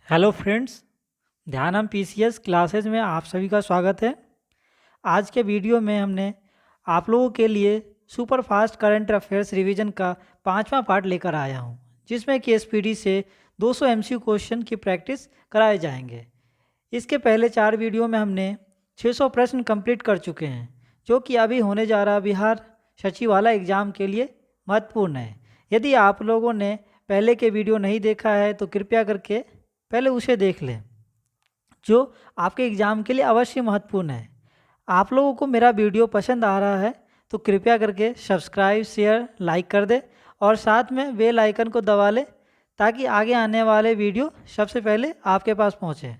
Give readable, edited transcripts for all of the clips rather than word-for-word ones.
Hello friends, ध्यानम PCS classes में आप सभी का स्वागत है। आज के वीडियो में हमने आप लोगों के लिए super fast current affairs revision का 5वां पार्ट लेकर आया हूं, जिसमें कि एसपीडी से 200 एमसीक्यू क्वेश्चन की प्रैक्टिस कराए जाएंगे। इसके पहले 4 वीडियो में हमने 600 प्रश्न कंप्लीट कर चुके हैं, जो कि अभी होने जा रहा बिहार सचिवालय एग्ज़ाम के लिए महत्वपूर्ण है। यदि आप लोगों ने पहले के वीडियो नहीं देखा है तो कृपया करके पहले उसे देख लें, जो आपके एग्ज़ाम के लिए अवश्य महत्वपूर्ण है। आप लोगों को मेरा वीडियो पसंद आ रहा है तो कृपया करके सब्सक्राइब, शेयर, लाइक कर दे और साथ में बेल आइकन को दबा ले, ताकि आगे आने वाले वीडियो सबसे पहले आपके पास पहुंचे।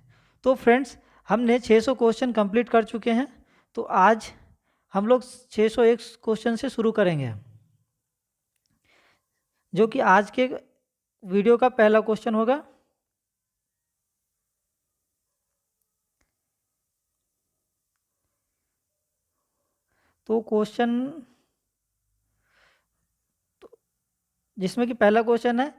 तो फ्रेंड्स, हमने 600 क्वेश्चन कंप्लीट कर चुके हैं, तो आज हम लोग 601 क्वेश्चन से शुरू करेंगे, जो कि आज के वीडियो का पहला क्वेश्चन होगा। तो क्वेश्चन जिसमें कि पहला क्वेश्चन है,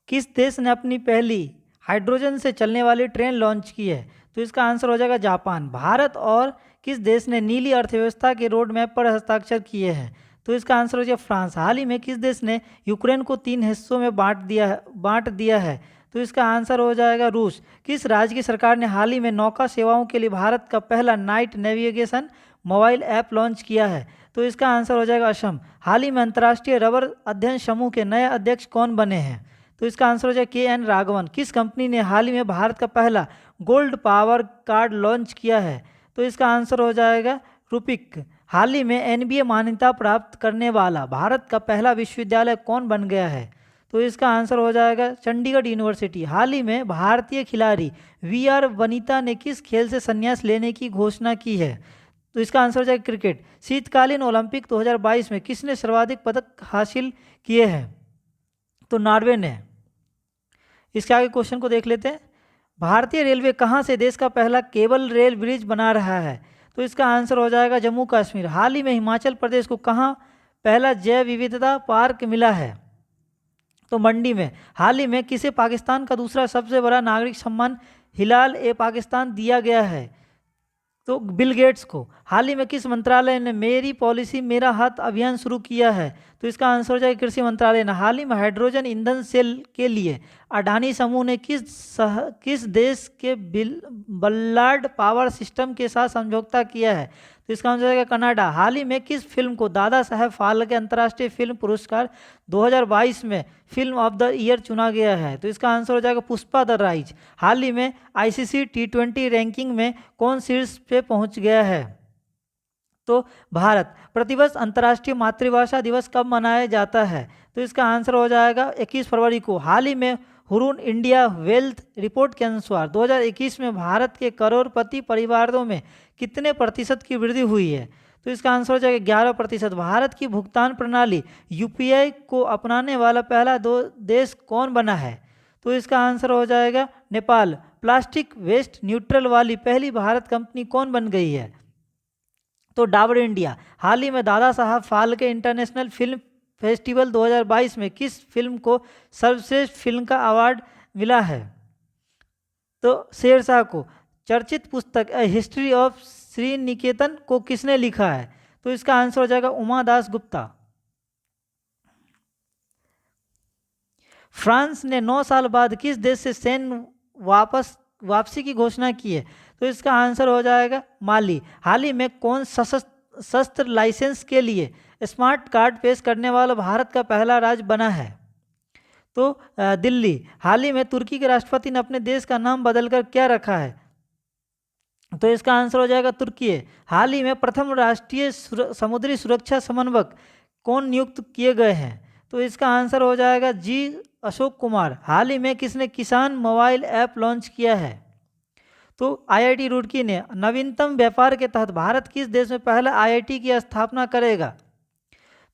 किस देश ने अपनी पहली हाइड्रोजन से चलने वाली ट्रेन लॉन्च की है? तो इसका आंसर हो जाएगा जापान। भारत और किस देश ने नीली अर्थव्यवस्था के रोड मैप पर हस्ताक्षर किए हैं? तो इसका आंसर हो जाएगा फ्रांस। हाल ही में किस देश ने यूक्रेन को 3 हिस्सों में बांट दिया है? तो इसका आंसर हो जाएगा रूस। किस राज्य की सरकार ने हाल ही में नौका सेवाओं के लिए भारत का पहला night navigation mobile app launch किया है? तो इसका आंसर हो जाएगा असम। हाल ही में अंतर्राष्ट्रीय रबर अध्ययन समूह के नए अध्यक्ष कौन बने हैं? तो इसका आंसर हो जाए के.एन. राघवन। किस कंपनी ने हाल ही में भारत का पहला गोल्ड पावर कार्ड लॉन्च किया है? तो इसका आंसर हो जाएगा रूपिक। हाल ही में एनबीए मान्यता प्राप्त करने वाला भारत का पहला विश्वविद्यालय कौन बन गया है? तो इसका आंसर हो जाएगा चंडीगढ़ यूनिवर्सिटी। हाल ही में भारतीय खिलाड़ी वी.आर. वनिता ने किस खेल से संन्यास लेने की घोषणा की है? तो इसका आंसर हो जाएगा क्रिकेट। शीतकालीन ओलंपिक 2022 में किसने सर्वाधिक पदक हासिल किए हैं? तो नॉर्वे ने। इसके आगे क्वेश्चन को देख लेते हैं। भारतीय रेलवे कहाँ से देश का पहला केबल रेल ब्रिज बना रहा है? तो इसका आंसर हो जाएगा जम्मू कश्मीर। हाल ही में हिमाचल प्रदेश को कहाँ पहला जैव विविधता पार्क मिला है? तो मंडी में। हाल ही में किसे पाकिस्तान का दूसरा सबसे बड़ा नागरिक सम्मान हिलाल ए पाकिस्तान दिया गया है? तो बिल गेट्स को। हाल ही में किस मंत्रालय ने मेरी पॉलिसी मेरा हाथ अभियान शुरू किया है? तो इसका आंसर हो जाएगा कृषि मंत्रालय ने। हाल ही में हाइड्रोजन ईंधन सेल के लिए अडानी समूह ने किस देश के बल्लार्ड पावर सिस्टम के साथ समझौता किया है? तो इसका आंसर हो जाएगा कनाडा। हाल ही में किस फिल्म को दादा साहेब फाल्के अंतर्राष्ट्रीय फिल्म पुरस्कार 2022 में फिल्म ऑफ द ईयर चुना गया है? तो इसका आंसर हो जाएगा पुष्पा द राइज। हाल ही में आईसीसी T20 रैंकिंग में कौन शीर्ष पे पहुंच गया है? तो भारत। प्रतिवर्ष अंतर्राष्ट्रीय मातृभाषा दिवस कब मनाया जाता है? तो इसका आंसर हो जाएगा 21 फरवरी को। हाल ही में हुरून इंडिया वेल्थ रिपोर्ट के अनुसार 2021 में भारत के करोड़पति परिवारों में कितने प्रतिशत की वृद्धि हुई है? तो इसका आंसर हो जाएगा 11%। भारत की भुगतान प्रणाली यूपीआई को अपनाने वाला पहला देश कौन बना है? तो इसका आंसर हो जाएगा नेपाल। प्लास्टिक वेस्ट न्यूट्रल वाली पहली भारत कंपनी कौन बन गई है? तो डाबर इंडिया। हाल ही में Dada Saheb Phalke international film festival 2022 में किस फिल्म को सर्वश्रेष्ठ फिल्म का अवार्ड मिला है? तो शेरशाह को। चर्चित पुस्तक ए हिस्ट्री ऑफ श्री निकेतन को किसने लिखा है? तो इसका आंसर हो जाएगा उमा दास गुप्ता। फ्रांस ने 9 साल बाद किस देश से सैन्य वापसी की घोषणा की है? तो इसका आंसर हो जाएगा माली। हाल ही में कौन शस्त्र लाइसेंस के लिए स्मार्ट कार्ड पेश करने वाला भारत का पहला राज्य बना है? तो दिल्ली। हाल ही में तुर्की के राष्ट्रपति ने अपने देश का नाम बदलकर क्या रखा है? तो इसका आंसर हो जाएगा तुर्की। हाल ही में प्रथम राष्ट्रीय समुद्री सुरक्षा समन्वयक कौन नियुक्त किए गए हैं? तो इसका आंसर हो जाएगा जी अशोक कुमार। हाल ही में किसने किसान मोबाइल ऐप लॉन्च किया है? तो आईआईटी रुड़की ने। नवीनतम व्यापार के तहत भारत किस देश में पहला आईआईटी की स्थापना करेगा?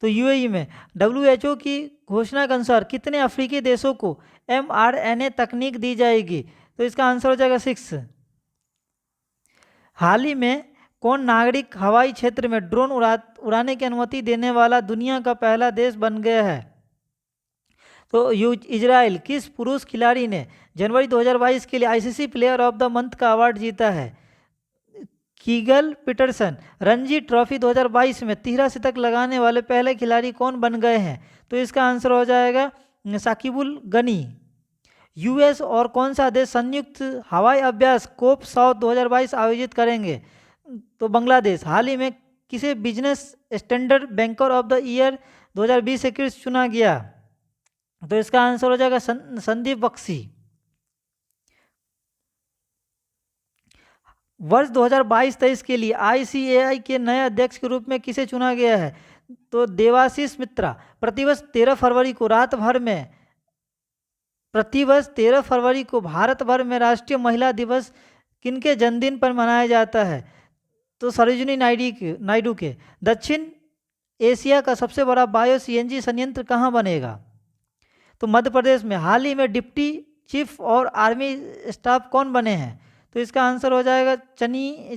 तो यूएई में। डब्ल्यूएचओ की घोषणा के अनुसार कितने अफ्रीकी देशों को mRNA तकनीक दी जाएगी? तो इसका आंसर हो जाएगा 6। हाल ही में कौन नागरिक हवाई क्षेत्र में ड्रोन उड़ाने की अनुमति देने वाला दुनिया का पहला देश बन गया है? तो इजराइल किस पुरुष खिलाड़ी ने जनवरी 2022 के लिए ICC player of the month का अवार्ड जीता है? Kegel Peterson. रणजी ट्रॉफी 2022 में 13 शतक लगाने वाले पहले खिलाड़ी कौन बन गए हैं? तो इसका आंसर हो जाएगा साकिबुल गनी। यूएस और कौन सा देश संयुक्त हवाई अभ्यास कोप साउथ 2022 आयोजित करेंगे? तो बांग्लादेश। हाल ही में किसे business standard banker of the year 2020 से किस चुना गया? तो इसका आंसर हो जाएगा संदीप बख्शी। वर्ष 2022-23 के लिए आईसीएआई के नए अध्यक्ष के रूप में किसे चुना गया है? तो देवाशीष मित्रा। प्रतिवर्ष 13 फरवरी को भारत भर में राष्ट्रीय महिला दिवस किनके जन्मदिन पर मनाया जाता है? तो सरोजिनी नायडू के। दक्षिण एशिया का सबसे बड़ा बायो सीएनजी संयंत्र कहाँ बनेगा? तो मध्य प्रदेश में। हाल ही में डिप्टी चीफ और आर्मी स्टाफ कौन बने हैं? तो इसका आंसर हो जाएगा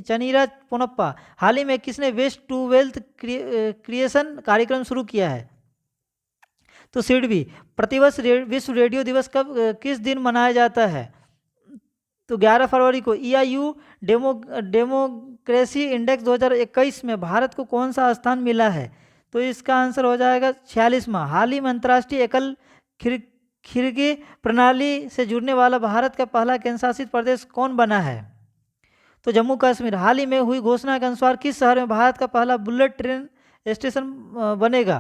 चनीरा पोनप्पा। हाल ही में किसने वेस्ट टू वेल्थ क्रिएशन कार्यक्रम शुरू किया है? तो सिडबी। प्रतिवर्ष विश्व रेडियो दिवस किस दिन मनाया जाता है? तो 11 फरवरी को। EIU डेमोक्रेसी इंडेक्स 2021 में भारत को कौन सा स्थान मिला है? तो इसका आंसर हो जाएगा 46वां। हाल ही में अंतर्राष्ट्रीय एकल खिड़की प्रणाली से जुड़ने वाला भारत का पहला केंद्रशासित प्रदेश कौन बना है? तो जम्मू कश्मीर। हाल ही में हुई घोषणा के अनुसार किस शहर में भारत का पहला बुलेट ट्रेन स्टेशन बनेगा?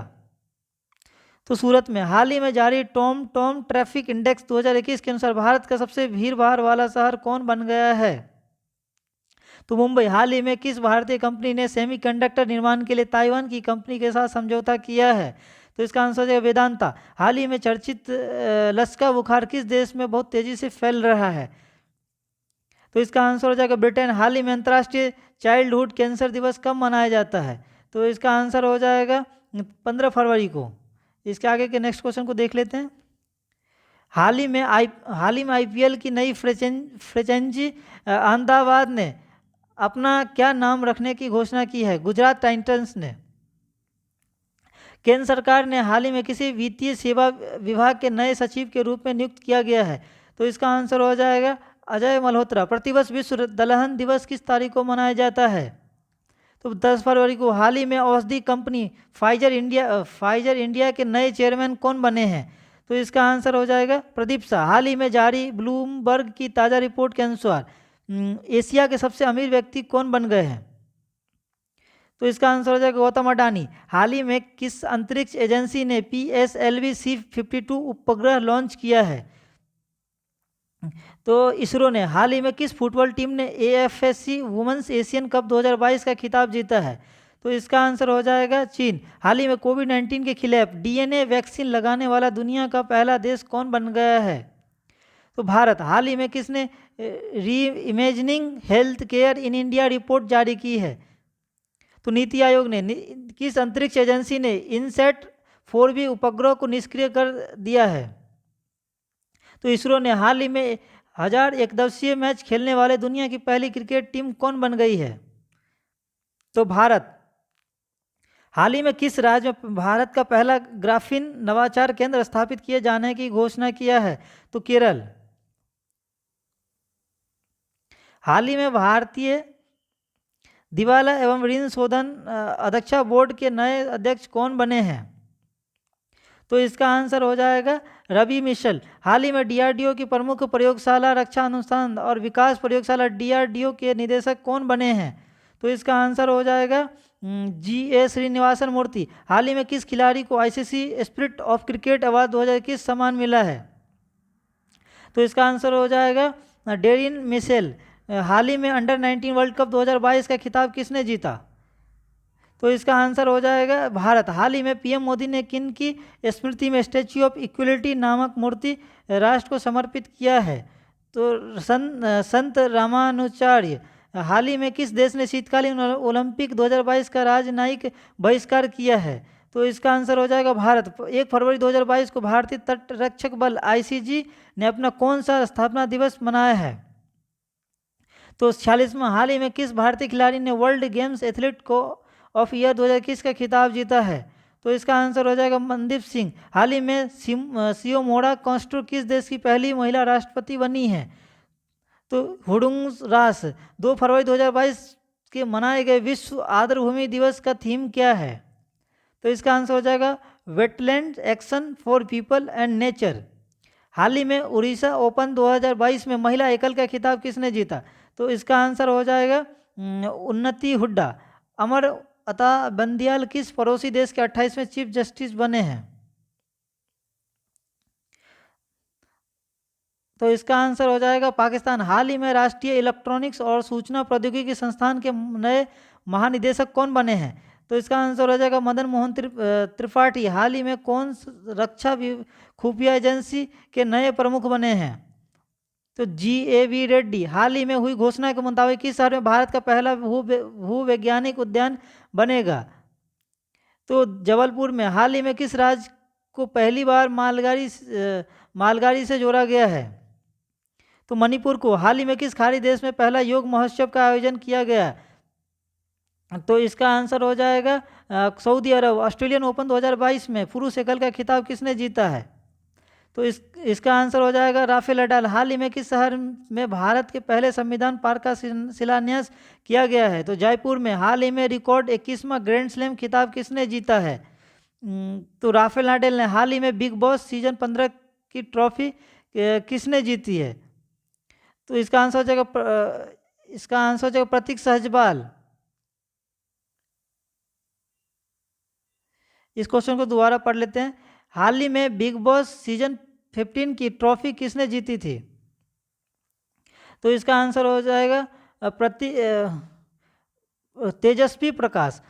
तो सूरत में। हाल ही में जारी टॉम ट्रैफिक इंडेक्स 2021 के अनुसार भारत का सबसे भीड़ भाड़ वाला शहर कौन बन गया है? तो मुंबई। हाल ही में किस भारतीय कंपनी ने सेमीकंडक्टर निर्माण के लिए ताइवान की कंपनी के साथ समझौता किया है? तो इसका आंसर है वेदांता। हाल ही में चर्चित लसका बुखार किस देश में बहुत तेजी से फैल रहा है? तो इसका आंसर हो जाएगा ब्रिटेन। हाल ही में अंतर्राष्ट्रीय चाइल्डहुड कैंसर दिवस कब मनाया जाता है? तो इसका आंसर हो जाएगा 15 फरवरी को। इसके आगे के नेक्स्ट क्वेश्चन को देख लेते हैं। हाल ही में आईपीएल की नई फ्रेंचाइजी अहमदाबाद ने अपना क्या नाम रखने की घोषणा की है? गुजरात टाइटंस ने। केंद्र सरकार ने हाल ही में किसी वित्तीय सेवा विभाग के नए सचिव के रूप में नियुक्त किया गया है? तो इसका आंसर हो जाएगा अजय मल्होत्रा। प्रतिवर्ष विश्व दलहन दिवस किस तारीख को मनाया जाता है? तो 10 फरवरी को। हाल ही में औषधि कंपनी फाइजर इंडिया के नए चेयरमैन कौन बने हैं? तो इसका आंसर हो जाएगा प्रदीप शाह। हाल ही में जारी ब्लूमबर्ग की ताज़ा रिपोर्ट के अनुसार एशिया के सबसे अमीर व्यक्ति कौन बन गए हैं? तो इसका आंसर हो जाएगा गौतम अडानी। हाल ही में किस अंतरिक्ष एजेंसी ने PSLV C-52 उपग्रह लॉन्च किया है? तो इसरो ने। हाल ही में किस फुटबॉल टीम ने AFC वुमेन्स एशियन कप 2022 का खिताब जीता है? तो इसका आंसर हो जाएगा चीन। हाल ही में कोविड-19 के खिलाफ DNA वैक्सीन लगाने वाला दुनिया का पहला देश कौन बन गया है? तो भारत। हाल ही में किसने री imagining health care in India report जारी की है? तो नीति आयोग ने। किस अंतरिक्ष एजेंसी ने इनसैट 4B उपग्रह को निष्क्रिय कर दिया है? तो इसरो ने। हाल ही में 1000 एकदिवसीय मैच खेलने वाले दुनिया की पहली क्रिकेट टीम कौन बन गई है? तो भारत। हाल ही में किस राज्य में भारत का पहला ग्राफीन नवाचार केंद्र स्थापित किए जाने की घोषणा किया है? तो केरल। हाल ही में भारतीय दिवाला एवं ऋण शोधन अध्यक्षा बोर्ड के नए अध्यक्ष कौन बने हैं? तो इसका आंसर हो जाएगा रवि मिशल। हाल ही में DRDO की प्रमुख प्रयोगशाला रक्षा अनुसंधान और विकास प्रयोगशाला DRDO के निदेशक कौन बने हैं? तो इसका आंसर हो जाएगा GA श्रीनिवासन मूर्ति। हाल ही में किस खिलाड़ी को ICC spirit of cricket award 2021 सम्मान मिला है? तो इसका आंसर हो जाएगा डेरिन मिशेल। हाल ही में अंडर-19 वर्ल्ड कप 2022 का खिताब किसने जीता? तो इसका आंसर हो जाएगा भारत। हाल ही में PM मोदी ने किन की स्मृति में स्टैच्यू ऑफ इक्वलिटी नामक मूर्ति राष्ट्र को समर्पित किया है? तो संत रामानुजाचार्य। हाल ही में किस देश ने शीतकालीन ओलंपिक 2022 का राजनयिक बहिष्कार किया है? तो इसका आंसर हो जाएगा भारत। 1 फरवरी 2022 को भारतीय तट रक्षक बल ICG ने अपना कौन सा स्थापना दिवस मनाया है? तो 46वां। हाल ही में किस भारतीय खिलाड़ी ने वर्ल्ड गेम्स एथलीट को ऑफ ईयर 2021 का खिताब जीता है? तो इसका आंसर हो जाएगा मनदीप सिंह। हाल ही में सियोमोरा कोस्टो किस देश की पहली महिला राष्ट्रपति बनी है? तो हुडुंग रास। 2 फरवरी 2022 के मनाए गए विश्व आर्द्रभूमि दिवस का थीम क्या है? तो इसका आंसर हो जाएगा wetland action for people and nature. हाल ही में उड़ीसा ओपन 2022 में महिला एकल का खिताब किसने जीता? तो इसका आंसर हो जाएगा उन्नति हुड्डा। अमर अता बंदियाल किस पड़ोसी देश के 28वें चीफ जस्टिस बने हैं? तो इसका आंसर हो जाएगा पाकिस्तान। हाल ही में राष्ट्रीय इलेक्ट्रॉनिक्स और सूचना प्रौद्योगिकी संस्थान के नए महानिदेशक कौन बने हैं? तो इसका आंसर हो जाएगा मदन मोहन त्रिपाठी। हाल ही में कौन रक्षा खुफिया एजेंसी के नए प्रमुख बने हैं? तो GAV रेड्डी। हाल ही में हुई घोषणा के मुताबिक किस शहर में भारत का पहला भूवैज्ञानिक उद्यान बनेगा? तो जबलपुर में। हाल ही में किस राज्य को पहली बार मालगाड़ी से जोड़ा गया है? तो मणिपुर को। हाल ही में किस खाड़ी देश में पहला योग महोत्सव का आयोजन किया गया? तो इसका आंसर हो जाएगा सऊदी अरब। ऑस्ट्रेलियन ओपन 2022 में पुरुष एकल का खिताब किसने जीता है? तो इसका आंसर हो जाएगा राफेल नडाल। हाल ही में किस शहर में भारत के पहले संविधान पार्क का शिलान्यास किया गया है? तो जयपुर में। हाल ही में रिकॉर्ड 21वां ग्रैंड स्लैम खिताब किसने जीता है? तो राफेल नडाल ने। हाल ही में बिग बॉस सीजन 15 की ट्रॉफी किसने जीती है? तो इसका आंसर हो जाएगा प्रतीक सहजपाल। इस क्वेश्चन को दोबारा पढ़ लेते हैं। हाल ही में बिग बॉस सीजन 15 की ट्रॉफी किसने जीती थी? तो इसका आंसर हो जाएगा तेजस्वी प्रकाश।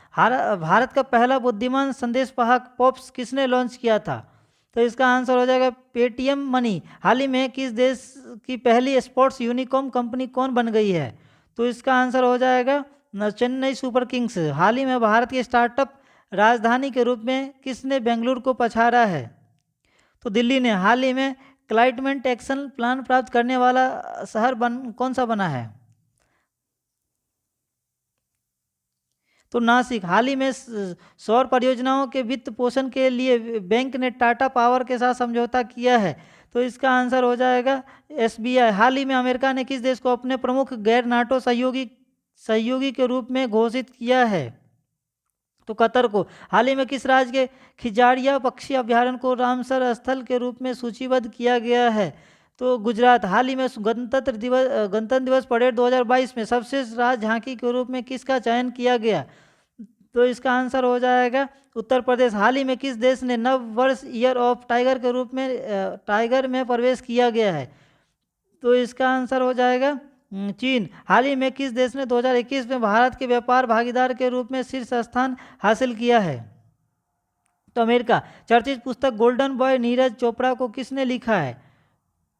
भारत का पहला बुद्धिमान संदेश वाहक पॉप्स किसने लॉन्च किया था? तो इसका आंसर हो जाएगा पेटीएम मनी। हाल ही में किस देश की पहली स्पोर्ट्स यूनिकॉर्न कंपनी कौन बन गई है? तो इसका आंसर हो जाएगा चेन्नई सुपर किंग्स। हाल ही में भारत की स्टार्टअप राजधानी के रूप में किसने बेंगलुरु को पछाड़ा है? तो दिल्ली ने। हाल ही में क्लाइमेट एक्शन प्लान प्राप्त करने वाला शहर कौन सा बना है? तो नासिक। हाल ही में सौर परियोजनाओं के वित्त पोषण के लिए बैंक ने टाटा पावर के साथ समझौता किया है। तो इसका आंसर हो जाएगा SBI। हाल ही में अमेरिका ने किस देश को अपने प्रमुख गैर नाटो सहयोगी के रूप में घोषित किया है? तो कतर को। हाल ही में किस राज्य के खिजारिया पक्षी अभ्यारण्य को रामसर स्थल के रूप में सूचीबद्ध किया गया है? तो गुजरात। हाल ही में गणतंत्र दिवस परेड 2022 में सर्वश्रेष्ठ राज्य झांकी के रूप में किसका चयन किया गया? तो इसका आंसर हो जाएगा उत्तर प्रदेश। हाल ही में किस देश ने नव वर्ष ईयर ऑफ टाइगर के रूप में टाइगर में प्रवेश किया गया है? तो इसका आंसर हो जाएगा चीन। हाल ही में किस देश ने 2021 में भारत के व्यापार भागीदार के रूप में शीर्ष स्थान हासिल किया है? तो अमेरिका। चर्चित पुस्तक गोल्डन बॉय नीरज चोपड़ा को किसने लिखा है?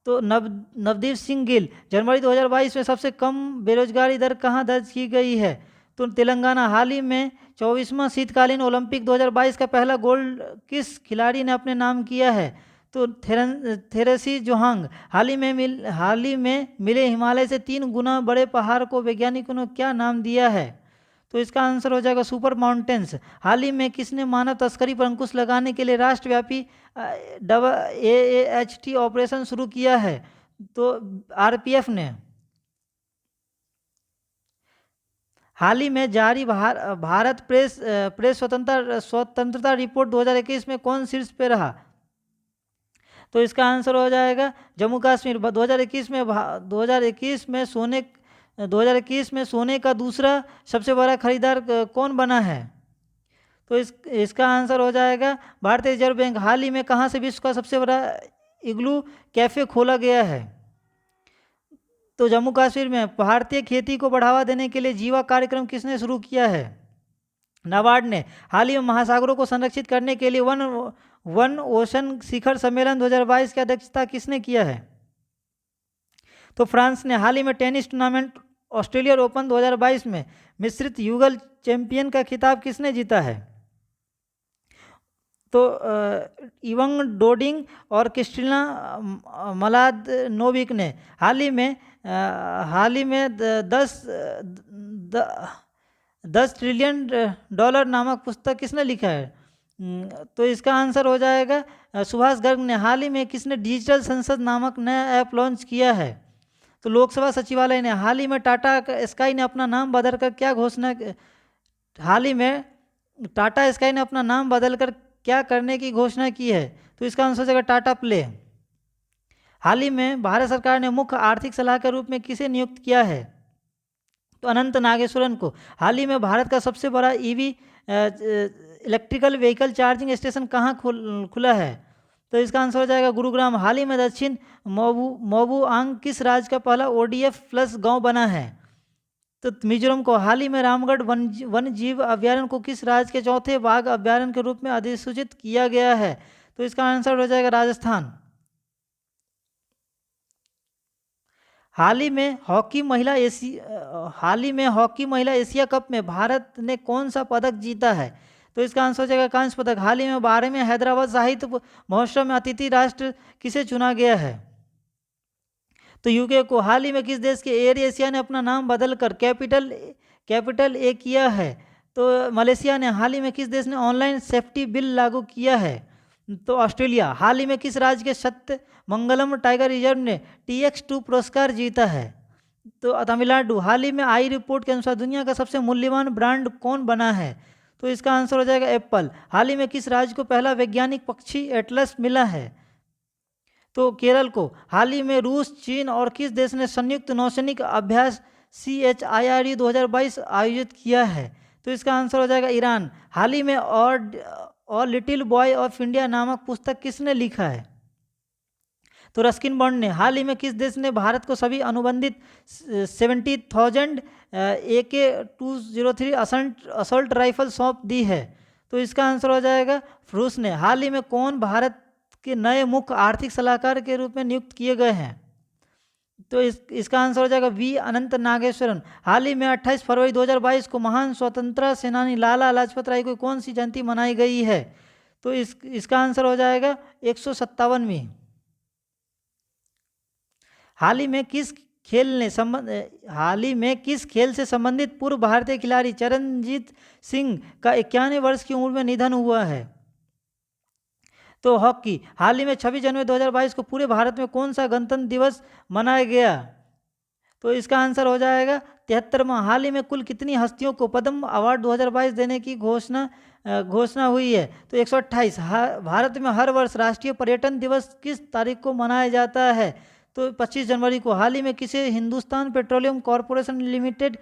तो नवदीप सिंह गिल। जनवरी 2022 में सबसे कम बेरोजगारी दर कहाँ दर्ज की गई है? तो तेलंगाना। हाल ही में 24वां शीतकालीन ओलंपिक 2022 का पहला गोल्ड किस खिलाड़ी ने अपने नाम किया है? तो थेरेसी जोहांग। हाल ही में मिले हिमालय से 3 गुना बड़े पहाड़ को वैज्ञानिकों ने क्या नाम दिया है? तो इसका आंसर हो जाएगा सुपर माउंटेन्स। हाल ही में किसने मानव तस्करी पर अंकुश लगाने के लिए राष्ट्रव्यापी AAHT ऑपरेशन शुरू किया है? तो RPF ने। हाल ही में जारी भारत प्रेस स्वतंत्रता रिपोर्ट 2021 में कौन शीर्ष पे रहा? तो इसका आंसर हो जाएगा जम्मू कश्मीर। 2021 में सोने का दूसरा सबसे बड़ा खरीदार कौन बना है? तो इसका आंसर हो जाएगा भारतीय रिजर्व बैंक। हाल ही में कहाँ से विश्व का सबसे बड़ा इग्लू कैफे खोला गया है? तो जम्मू कश्मीर में। भारतीय खेती को बढ़ावा देने के लिए जीवा कार्यक्रम किसने शुरू किया है? नाबार्ड ने। हाल ही में महासागरों को संरक्षित करने के लिए वन ओशन शिखर सम्मेलन 2022 की अध्यक्षता किसने किया है? तो फ्रांस ने। हाल ही में टेनिस टूर्नामेंट ऑस्ट्रेलियन ओपन 2022 में मिश्रित युगल चैंपियन का खिताब किसने जीता है? तो इवंग डोडिंग और क्रिस्टिना मलादनोविक ने। हाल ही में 10 ट्रिलियन डॉलर नामक पुस्तक किसने लिखा है? तो इसका आंसर हो जाएगा सुभाष गर्ग ने। हाल ही में किसने डिजिटल संसद नामक नया ऐप लॉन्च किया है? तो लोकसभा सचिवालय ने। हाल ही में टाटा स्काई ने अपना नाम बदलकर क्या घोषणा हाल ही में टाटा स्काई ने अपना नाम बदलकर क्या करने की घोषणा की है? तो इसका आंसर हो जाएगा टाटा प्ले। हाल ही में भारत सरकार ने मुख्य आर्थिक सलाहकार के रूप में किसे नियुक्त किया है? तो अनंत नागेश्वरन को। हाल ही में भारत का सबसे बड़ा EV electrical vehicle charging station कहाँ खुला है? तो इसका आंसर हो जाएगा गुरुग्राम। हाल ही में दक्षिण मोबुआंग किस राज्य का पहला ODF प्लस गांव बना है? तो मिजोरम को। हाल ही में रामगढ़ वन्य जीव अभ्यारण्य को किस राज्य के चौथे बाघ अभ्यारण्य के रूप में अधिसूचित किया गया है? तो इसका आंसर हो जाएगा राजस्थान। हाल ही में हॉकी महिला एशिया कप में भारत ने कौन सा पदक जीता है? तो इसका आंसर हो जाएगा कांस्य पदक। हाल ही में 12वें हैदराबाद साहित्य महोत्सव में अतिथि राष्ट्र किसे चुना गया है? तो यूके को। हाल ही में किस देश के एयर एशिया ने अपना नाम बदलकर कैपिटल ए किया है? तो मलेशिया ने। हाल ही में किस देश ने ऑनलाइन सेफ्टी बिल लागू किया है? तो ऑस्ट्रेलिया। हाल ही में किस राज्य के सत्यमंगलम टाइगर रिजर्व ने TX2 पुरस्कार जीता है? तो तमिलनाडु। हाल ही में आई रिपोर्ट के अनुसार दुनिया का सबसे मूल्यवान ब्रांड कौन बना है? तो इसका आंसर हो जाएगा एप्पल। हाल ही में किस राज्य को पहला वैज्ञानिक पक्षी एटलस मिला है? तो केरल को। हाल ही में रूस, चीन और किस देश ने संयुक्त नौसैनिक अभ्यास CHIRE 2022 आयोजित किया है? तो इसका आंसर हो जाएगा ईरान। हाल ही में और लिटिल बॉय ऑफ इंडिया नामक पुस्तक किसने लिखा है? तो रस्किन बॉन्ड ने। हाल ही में किस देश ने भारत को सभी अनुबंधित 70,000 AK-203 असॉल्ट राइफल सौंप दी है? तो इसका आंसर हो जाएगा रूस ने। हाल ही में कौन भारत के नए मुख्य आर्थिक सलाहकार के रूप में नियुक्त किए गए हैं? तो इसका आंसर हो जाएगा V अनंत नागेश्वरन। हाल ही में 28 फरवरी 2022 को महान स्वतंत्रता सेनानी लाला लाजपत राय को कौन सी जयंती मनाई गई है? तो इसका आंसर हो जाएगा 157वीं। हाल ही में किस खेल से संबंधित पूर्व भारतीय खिलाड़ी चरणजीत सिंह का 91 वर्ष की उम्र में निधन हुआ है? तो हॉकी। हाल ही में 26 जनवरी 2022 को पूरे भारत में कौन सा गणतंत्र दिवस मनाया गया? तो इसका आंसर हो जाएगा 73वां। हाल ही में कुल कितनी हस्तियों को पद्म अवार्ड 2022 देने की घोषणा हुई है? तो 128। भारत में हर वर्ष राष्ट्रीय पर्यटन दिवस किस तारीख को मनाया जाता है? तो 25 जनवरी को। हाल ही में किसे हिंदुस्तान पेट्रोलियम कॉरपोरेशन लिमिटेड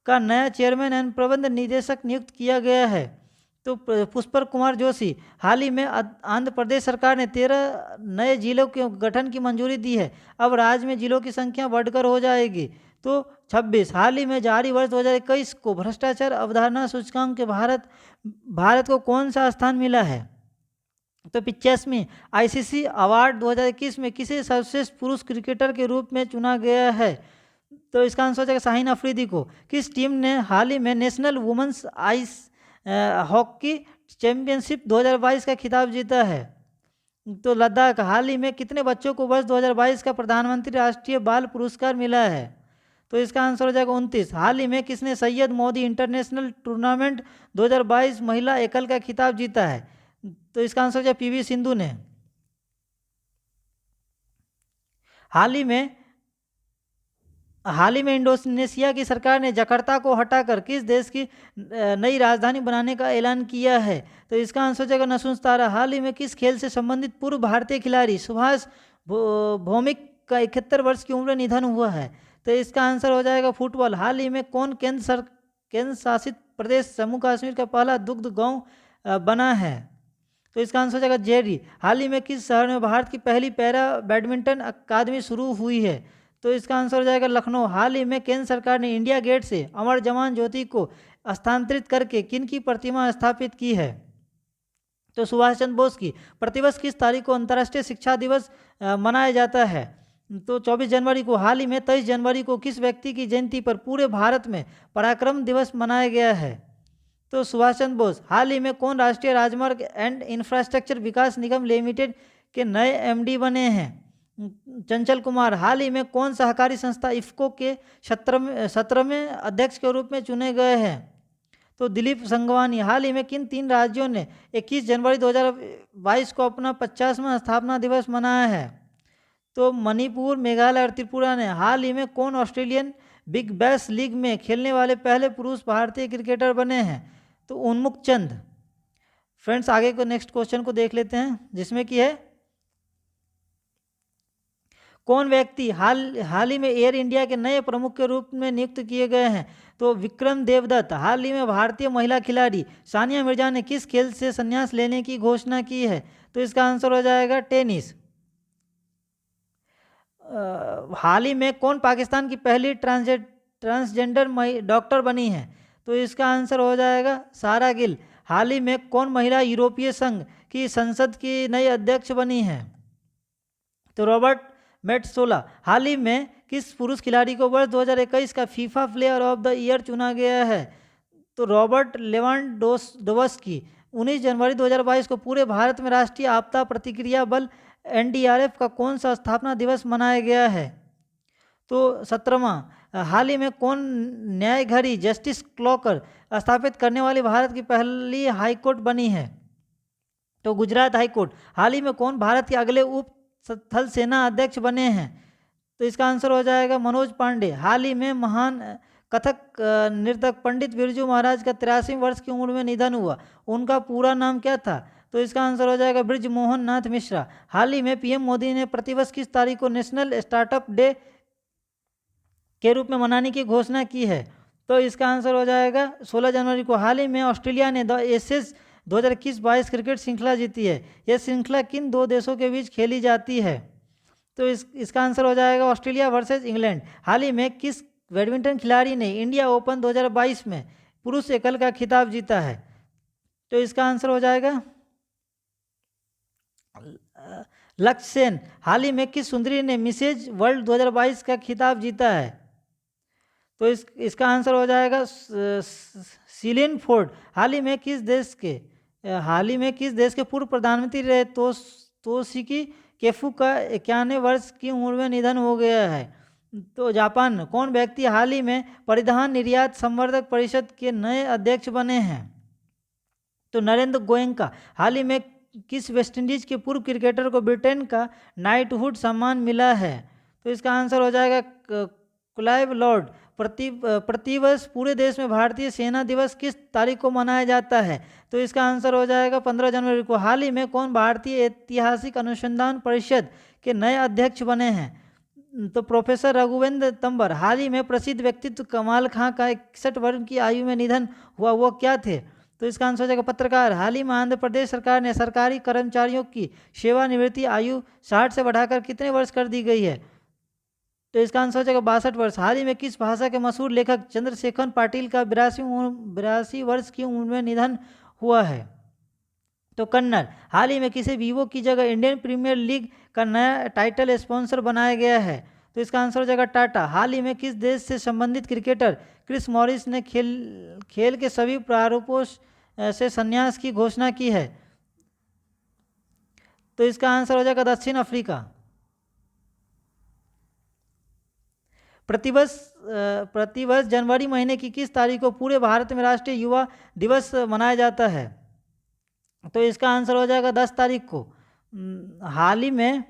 का नया चेयरमैन एवं प्रबंध निदेशक नियुक्त किया गया है? तो पुष्कर कुमार जोशी। हाल ही में आंध्र प्रदेश सरकार ने 13 नए जिलों के गठन की मंजूरी दी है। अब राज्य में जिलों की संख्या बढ़कर हो जाएगी तो 26। हाल ही में जारी वर्ष 2021 को भ्रष्टाचार अवधारणा सूचकांक के भारत को कौन सा स्थान मिला है? तो 85। ICC अवार्ड 2021 में किसे सर्वश्रेष्ठ पुरुष क्रिकेटर के रूप में चुना गया है? तो इसका आंसर हो जाएगा शाहीन अफरीदी को। किस टीम ने हाल ही में national women's ice hockey championship 2022 का खिताब जीता है? तो लद्दाख। हाल ही में कितने बच्चों को वर्ष 2022 का प्रधानमंत्री राष्ट्रीय बाल पुरस्कार मिला है? तो इसका आंसर हो जाएगा 29। हाल ही में किसने सैयद मोदी इंटरनेशनल टूर्नामेंट 2022 महिला एकल का खिताब जीता है? तो इसका आंसर हो जाएगा PV सिंधु ने। हाल ही में इंडोनेशिया की सरकार ने जकार्ता को हटाकर किस देश की नई राजधानी बनाने का ऐलान किया है? तो इसका आंसर हो जाएगा नसूंसतारा। हाल ही में किस खेल से संबंधित पूर्व भारतीय खिलाड़ी सुभाष भौमिक का 71 वर्ष की उम्र निधन हुआ है? तो इसका आंसर हो जाएगा फुटबॉल। हाल ही में कौन केंद्र शासित प्रदेश जम्मू कश्मीर का पहला दुग्ध गांव बना है? तो इसका आंसर हो जाएगा जेरी। हाल ही में किस शहर में भारत की पहली पैरा बैडमिंटन अकादमी शुरू हुई है? तो इसका आंसर हो जाएगा लखनऊ। हाल ही में केंद्र सरकार ने इंडिया गेट से अमर जवान ज्योति को स्थानांतरित करके किन की प्रतिमा स्थापित की है? तो सुभाष चंद्र बोस की। प्रतिवर्ष किस तारीख को अंतर्राष्ट्रीय शिक्षा दिवस मनाया जाता है? तो 24 जनवरी को। हाल ही में 23 जनवरी को किस व्यक्ति की जयंती पर पूरे भारत में पराक्रम दिवस मनाया गया है? तो सुभाष चंद्र बोस। हाल ही में कौन राष्ट्रीय राजमार्ग and infrastructure Vikas Nigam limited के नए MD बने हैं? चंचल कुमार। हाल ही में कौन सहकारी संस्था इफ्को के 17वें अध्यक्ष के रूप में चुने गए हैं? तो दिलीप संघवानी। हाल ही में किन 3 राज्यों ने 21 जनवरी 2022 को अपना 50वां स्थापना दिवस मनाया है? तो मणिपुर, मेघालय और त्रिपुरा ने। हाल ही में कौन ऑस्ट्रेलियन बिग बैश लीग में खेलने वाले पहले पुरुष भारतीय क्रिकेटर बने हैं? तो उन्मुक्त चंद। फ्रेंड्स, आगे को नेक्स्ट क्वेश्चन को देख लेते हैं, जिसमें कि है कौन व्यक्ति हाल ही में एयर इंडिया के नए प्रमुख के रूप में नियुक्त किए गए हैं? तो विक्रम देवदत्त। हाल ही में भारतीय महिला खिलाड़ी सानिया मिर्जा ने किस खेल से संन्यास लेने की घोषणा की है? तो इसका आंसर हो जाएगा टेनिस। हाल ही में कौन पाकिस्तान की पहली ट्रांसजेंडर डॉक्टर बनी है? तो इसका आंसर हो जाएगा सारा गिल। हाल ही में कौन महिला यूरोपीय संघ की संसद की नई अध्यक्ष बनी है? तो रॉबर्ट मेट्सोला। हाल ही में किस पुरुष खिलाड़ी को वर्ष 2021 का FIFA player of the year चुना गया है? तो रॉबर्ट लेवांडोव्स्की। 19 जनवरी 2022 को पूरे भारत में राष्ट्रीय आपदा प्रतिक्रिया बल NDRF का कौन सा स्थापना दिवस मनाया गया है? तो 17वां। हाल ही में कौन न्यायघड़ी जस्टिस क्लॉकर स्थापित करने वाली भारत की पहली हाईकोर्ट बनी है? तो गुजरात हाईकोर्ट। हाल ही में कौन भारत के अगले उप थल सेना अध्यक्ष बने हैं? तो इसका आंसर हो जाएगा मनोज पांडे। हाल ही में महान कथक नर्तक पंडित बिरजू महाराज का 83 वर्ष की उम्र में निधन हुआ। उनका पूरा नाम क्या था? तो इसका आंसर हो जाएगा ब्रिज मोहन नाथ मिश्रा। हाल ही में PM मोदी ने प्रतिवर्ष किस तारीख को नेशनल स्टार्टअप डे के रूप में मनाने की घोषणा की है? तो इसका आंसर हो जाएगा 16 जनवरी को। हाल ही में ऑस्ट्रेलिया ने एशेज 2021-22 क्रिकेट श्रृंखला जीती है। यह श्रृंखला किन 2 देशों के बीच खेली जाती है? तो इसका आंसर हो जाएगा ऑस्ट्रेलिया वर्सेस इंग्लैंड। हाल ही में किस बैडमिंटन खिलाड़ी ने इंडिया ओपन 2022 में पुरुष एकल का खिताब जीता है? तो इसका आंसर हो जाएगा लक्ष्य सेन। हाल ही में किस सुंदरी ने मिसेज वर्ल्ड 2022 का खिताब जीता है? तो इसका आंसर हो जाएगा सीलिन फोर्ड। हाल ही में किस देश के पूर्व प्रधानमंत्री रहे तोशिकी केफू का 91 वर्ष की उम्र में निधन हो गया है? तो जापान। कौन व्यक्ति हाल ही में परिधान निर्यात संवर्धक परिषद के नए अध्यक्ष बने हैं? तो नरेंद्र गोयनका। हाल ही में किस वेस्टइंडीज के पूर्व क्रिकेटर को ब्रिटेन का नाइटहुड सम्मान मिला है? तो इसका आंसर हो जाएगा क्लाइव लॉर्ड। प्रतिवर्ष पूरे देश में भारतीय सेना दिवस किस तारीख को मनाया जाता है? तो इसका आंसर हो जाएगा 15 जनवरी को। हाल ही में कौन भारतीय ऐतिहासिक अनुसंधान परिषद के नए अध्यक्ष बने हैं? तो प्रोफेसर रघुवेंद्र तंबर। हाल ही में प्रसिद्ध व्यक्तित्व कमाल खां का 61 वर्ष की आयु में निधन हुआ, वो क्या थे? तो इसका आंसर हो जाएगा पत्रकार। हाल ही में आंध्र प्रदेश सरकार ने सरकारी कर्मचारियों की सेवानिवृत्ति आयु 60 से बढ़ाकर कितने वर्ष कर दी गई है? तो इसका आंसर हो जाएगा 62 वर्ष। हाल ही में किस भाषा के मशहूर लेखक चंद्रशेखर पाटिल का 82 वर्ष की उम्र में निधन हुआ है? तो कन्नड़। हाल ही में किसे वीवो की जगह इंडियन प्रीमियर लीग का नया टाइटल स्पॉन्सर बनाया गया है? तो इसका आंसर हो जाएगा टाटा। हाल ही में किस देश से संबंधित क्रिकेटर क्रिस मॉरिस ने खेल के सभी प्रारूपों से संन्यास की घोषणा की है? तो इसका आंसर हो जाएगा दक्षिण अफ्रीका। प्रतिवर्ष जनवरी महीने की किस तारीख को पूरे भारत में राष्ट्रीय युवा दिवस मनाया जाता है? तो इसका आंसर हो जाएगा 10 तारीख को। हाल ही में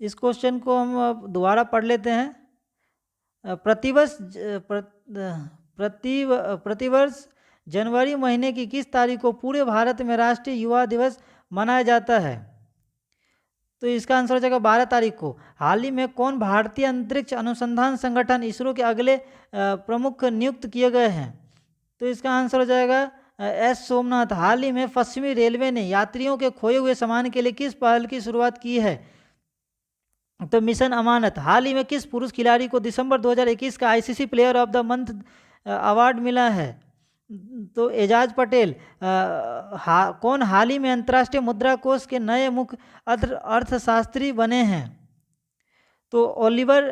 इस क्वेश्चन को हम दोबारा पढ़ लेते हैं। प्रतिवर्ष जनवरी महीने की किस तारीख को पूरे भारत में राष्ट्रीय युवा दिवस मनाया जाता है? तो इसका आंसर हो जाएगा 12 तारीख को। हाल ही में कौन भारतीय अंतरिक्ष अनुसंधान संगठन इसरो के अगले प्रमुख नियुक्त किए गए हैं? तो इसका आंसर हो जाएगा S सोमनाथ। हाल ही में पश्चिमी रेलवे ने यात्रियों के खोए हुए सामान के लिए किस पहल की शुरुआत की है? तो मिशन अमानत। हाल ही में किस पुरुष खिलाड़ी को दिसंबर 2021 का ICC player of the month award मिला है? तो एजाज पटेल। कौन हाल ही में अंतर्राष्ट्रीय मुद्रा कोष के नए मुख्य अर्थशास्त्री बने हैं? तो ओलिवर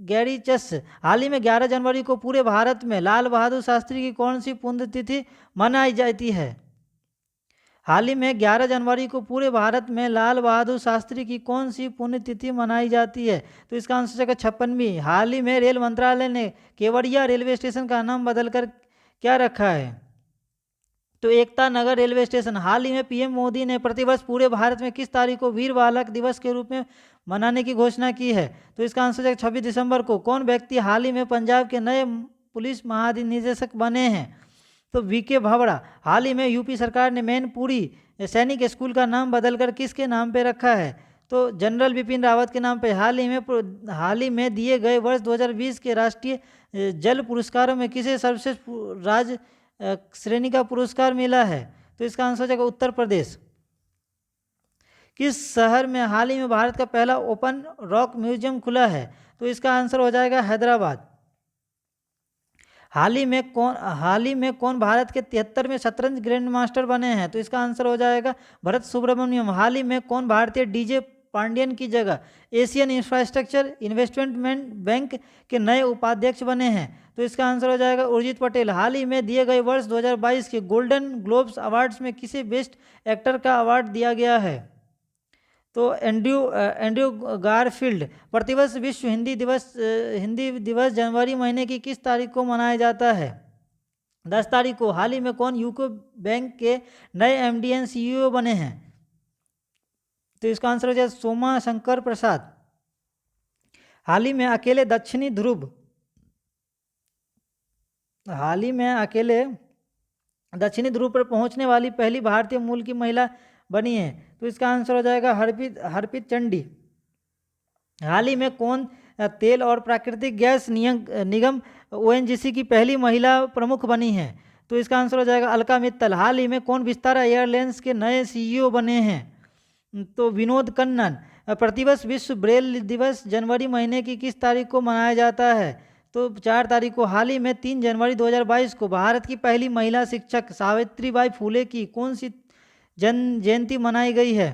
गैरिचस। हाल ही में 11 जनवरी को पूरे भारत में लाल बहादुर शास्त्री की कौन सी पुण्यतिथि मनाई जाती है? हाल ही में 11 जनवरी को पूरे भारत में लाल बहादुर शास्त्री की कौन सी पुण्यतिथि मनाई जाती है? तो इसका आंसर है 56वीं। हाल ही में रेल मंत्रालय ने केवड़िया रेलवे स्टेशन का नाम बदलकर क्या रखा है? तो एकता नगर रेलवे स्टेशन। हाल ही में पीएम मोदी ने प्रतिवर्ष पूरे भारत में किस तारीख को वीर बालक दिवस के रूप में मनाने की घोषणा की है? तो इसका आंसर है 26 दिसंबर को। कौन व्यक्ति हाल ही में पंजाब के नए पुलिस महानिदेशक बने हैं? तो वीके भावड़ा। हाल ही में यूपी सरकार ने मैनपुरी सैनिक स्कूल का नाम बदलकर किसके नाम पर रखा है? तो जनरल बिपिन रावत के नाम पर। हाल ही में दिए गए वर्ष 2020 के राष्ट्रीय जल पुरस्कारों में किसे सर्वश्रेष्ठ राज्य श्रेणी का पुरस्कार मिला है? तो इसका आंसर हो जाएगा उत्तर प्रदेश। किस शहर में हाल ही में भारत का पहला ओपन रॉक म्यूजियम खुला है? तो इसका आंसर हो जाएगा हैदराबाद। हाल ही में कौन भारत के 73वें शतरंज ग्रैंड मास्टर बने हैं? तो इसका आंसर हो जाएगा भरत सुब्रमण्यम। हाल ही में कौन भारतीय डीजे पांडियन की जगह एशियन इंफ्रास्ट्रक्चर इन्वेस्टमेंट बैंक के नए उपाध्यक्ष बने हैं? तो इसका आंसर हो जाएगा उर्जित पटेल। हाल ही में दिए गए वर्ष 2022 के गोल्डन ग्लोब्स अवार्ड्स में किसे बेस्ट एक्टर का अवार्ड दिया गया है? तो एंड्रयू गारफील्ड। प्रतिवर्ष विश्व हिंदी दिवस जनवरी महीने की किस तारीख को मनाया जाता है? 10 तारीख को। हाल ही में कौन यूको बैंक के नए एमडी एंड सीईओ बने हैं? तो इसका आंसर हो जाए सोमा शंकर प्रसाद। हाल ही में अकेले दक्षिणी ध्रुव पर पहुंचने वाली पहली भारतीय मूल की महिला बनी है? तो इसका आंसर हो जाएगा हरप्रीत चंडी। हाल ही में कौन तेल और प्राकृतिक गैस निगम ओएनजीसी की पहली महिला प्रमुख बनी है? तो इसका आंसर हो जाएगा अलका मित्तल। हाल ही में कौन विस्तारा एयरलाइंस के नए सीईओ बने हैं? तो विनोद कन्नन। प्रतिवर्ष विश्व ब्रेल दिवस जनवरी महीने की किस तारीख को मनाया जाता है? तो 4 तारीख को। हाल ही में 3 जनवरी 2022 को भारत की पहली महिला शिक्षक सावित्रीबाई फुले की कौन सी जयंती मनाई गई है?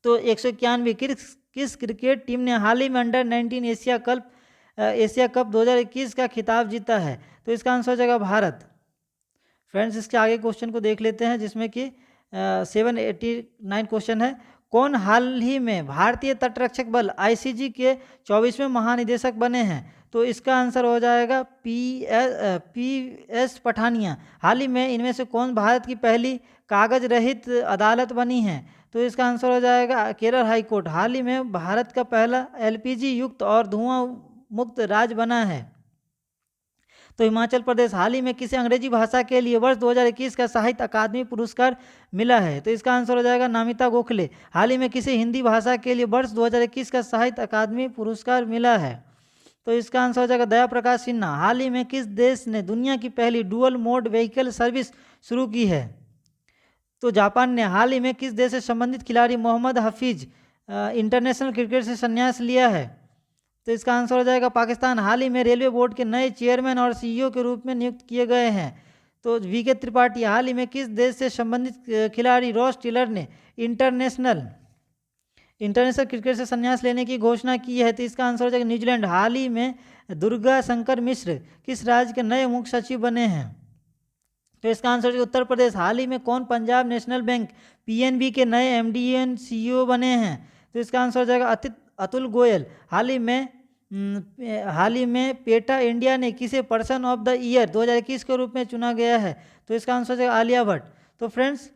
तो 191। किस क्रिकेट टीम ने हाल ही में अंडर-19 एशिया कप 2021 का खिताब जीता है? तो इसका आंसर हो जाएगा भारत। फ्रेंड्स, इसके आगे क्वेश्चन को देख लेते हैं जिसमें कि 789 क्वेश्चन है। कौन हाल ही में भारतीय तटरक्षक बल आईसीजी के 24वें महानिदेशक बने हैं? तो इसका आंसर हो जाएगा पीएस पठानिया। हाल ही में इनमें से कौन भारत की पहली कागज रहित अदालत बनी है? तो इसका आंसर हो जाएगा केरल हाई कोर्ट। हाल ही में भारत का पहला एलपीजी युक्त और धुआं मुक्त राज्य बना है? तो हिमाचल प्रदेश। हाल ही में किसे अंग्रेजी भाषा के लिए वर्ष 2021 का साहित्य अकादमी पुरस्कार मिला है? तो इसका आंसर हो जाएगा नामिता गोखले। हाल ही में किसे हिंदी भाषा के लिए वर्ष 2021 का साहित्य अकादमी पुरस्कार मिला है? तो इसका आंसर हो जाएगा दया प्रकाश सिन्हा। हाल ही में किस देश ने दुनिया की पहली डुअल मोड व्हीकल सर्विस शुरू की है? तो जापान ने। हाल ही में किस देश से संबंधित खिलाड़ी मोहम्मद हफीज इंटरनेशनल क्रिकेट से संन्यास लिया है? तो इसका आंसर हो जाएगा पाकिस्तान। हाल ही में रेलवे बोर्ड के नए चेयरमैन और सीईओ के रूप में नियुक्त किए गए हैं? तो वीके त्रिपाठी। हाल ही में किस देश से संबंधित खिलाड़ी रॉस टेलर ने इंटरनेशनल क्रिकेट से संन्यास लेने की घोषणा की है? तो इसका आंसर हो जाएगा न्यूजीलैंड। हाल ही में दुर्गा शंकर मिश्र किस राज्य के नए मुख्य सचिव बने हैं? तो इसका आंसर उत्तर प्रदेश। हाल ही में कौन पंजाब नेशनल बैंक पीएनबी के नए एमडी एंड सीईओ बने हैं? तो इसका आंसर हो जाएगा अतुल गोयल। हाल ही में पेटा इंडिया ने किसे पर्सन ऑफ द ईयर 2021 के रूप में चुना गया है? तो इसका आंसर है आलिया भट्ट। तो फ्रेंड्स,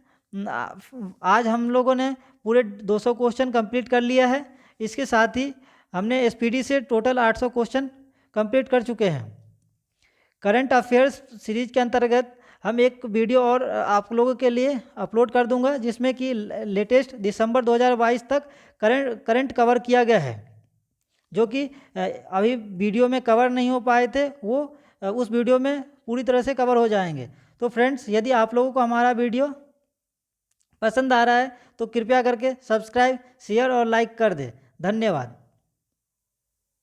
आज हम लोगों ने पूरे 200 क्वेश्चन कंप्लीट कर लिया है। इसके साथ ही हमने एसपीडी से टोटल 800 क्वेश्चन कंप्लीट कर चुके हैं। करंट अफेयर्स सीरीज के अंतर्गत हम एक वीडियो और आप लोगों के लिए अपलोड कर दूंगा जिसमें कि लेटेस्ट दिसंबर 2022 तक करंट कवर किया गया है, जो कि अभी वीडियो में कवर नहीं हो पाए थे, वो उस वीडियो में पूरी तरह से कवर हो जाएंगे। तो फ्रेंड्स, यदि आप लोगों को हमारा वीडियो पसंद आ रहा है तो कृपया करके सब्सक्राइब, शेयर और लाइक कर दें। धन्यवाद।